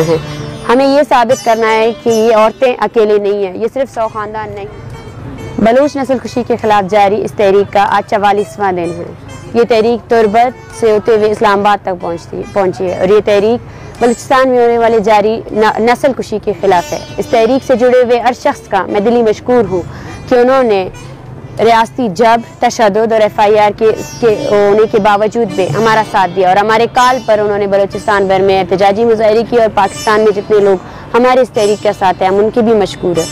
हैं। हमें ये साबित करना है कि ये औरतें अकेले नहीं हैं, ये सिर्फ 100 ख़ानदान नहीं। बलूच नस्ल खुशी के ख़िलाफ़ जारी इस तहरीक का आज 44वां दिन है। ये तहरीक तुर्बत से होते हुए इस्लामाबाद तक पहुँची है और ये तहरीक बलूचिस्तान में होने वाले जारी नस्ल खुशी के ख़िलाफ़ है। इस तहरीक से जुड़े हुए हर शख्स का मैं दिली मशकूर हूँ कि उन्होंने रियासती जब तशद्दुद और FIR के होने के बावजूद भी हमारा साथ दिया और हमारे काल पर उन्होंने बलूचिस्तान भर में एहतजाजी मुजाहरे की और पाकिस्तान में जितने लोग हमारे इस तहरीक के साथ हैं हम उनकी भी मशकूर है।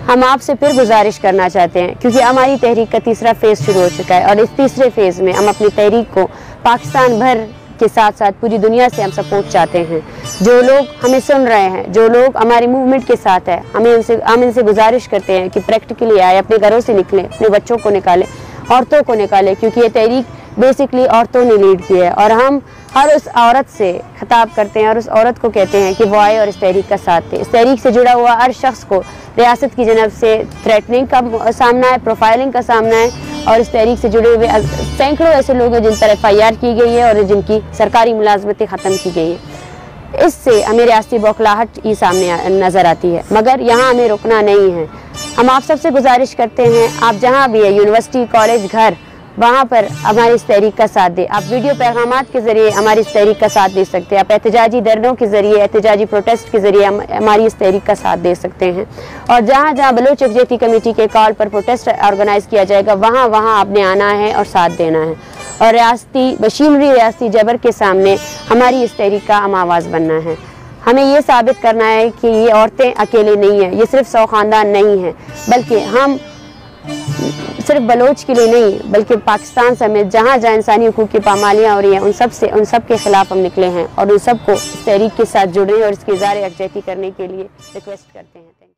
हम आपसे फिर गुजारिश करना चाहते हैं क्योंकि हमारी तहरीक का तीसरा फेज़ शुरू हो चुका है और इस तीसरे फेज़ में हम अपनी तहरीक को पाकिस्तान भर के साथ साथ पूरी दुनिया से हम सपोर्ट चाहते हैं। जो लोग हमें सुन रहे हैं, जो लोग हमारे मूवमेंट के साथ है, हम इनसे गुजारिश करते हैं कि प्रैक्टिकली आए, अपने घरों से निकलें, अपने बच्चों को निकालें, औरतों को निकालें, क्योंकि ये तहरीक बेसिकली औरतों ने लीड की है और हम हर उस औरत से खिताब करते हैं और उस औरत को कहते हैं कि वो आए और इस तहरीक का साथ दे। इस तहरीक से जुड़ा हुआ हर शख्स को रियासत की जनब से थ्रेटनिंग का सामना है, प्रोफाइलिंग का सामना है और इस तहरीक से जुड़े हुए सैकड़ों ऐसे लोग हैं जिन पर FIR की गई है और जिनकी सरकारी मुलाजमतें ख़त्म की गई है। इससे हमें रियासती बौखलाहट ही सामने नज़र आती है, मगर यहाँ हमें रुकना नहीं है। हम आप सबसे गुजारिश करते हैं, आप जहाँ भी है, यूनिवर्सिटी, कॉलेज, घर, वहाँ पर हमारी इस तहरीक का साथ दें। आप वीडियो पैगामात के ज़रिए हमारी इस तहरीक का साथ दे सकते हैं। आप एहतजाजी धरनों के ज़रिए, एहतजाजी प्रोटेस्ट के ज़रिए हमारी इस तहरीक का साथ दे सकते हैं। और जहाँ जहाँ बलूच यकजहती कमेटी के कॉल पर प्रोटेस्ट ऑर्गेनाइज़ किया जाएगा वहाँ वहाँ आपने आना है और साथ देना है और रियासती जबर के सामने हमारी इस तहरीक का हम आवाज़ बनना है। हमें ये साबित करना है कि ये औरतें अकेले नहीं हैं, ये सिर्फ 100 ख़ानदान नहीं हैं, बल्कि हम सिर्फ बलोच के लिए नहीं बल्कि पाकिस्तान समेत जहाँ जहाँ इंसानी हुकूक की पामालियाँ हो रही हैं उन सब के ख़िलाफ़ हम निकले हैं और उन सब को इस तहरीक के साथ जुड़ने और इसकी इज़हार यकजहती करने के लिए रिक्वेस्ट करते हैं।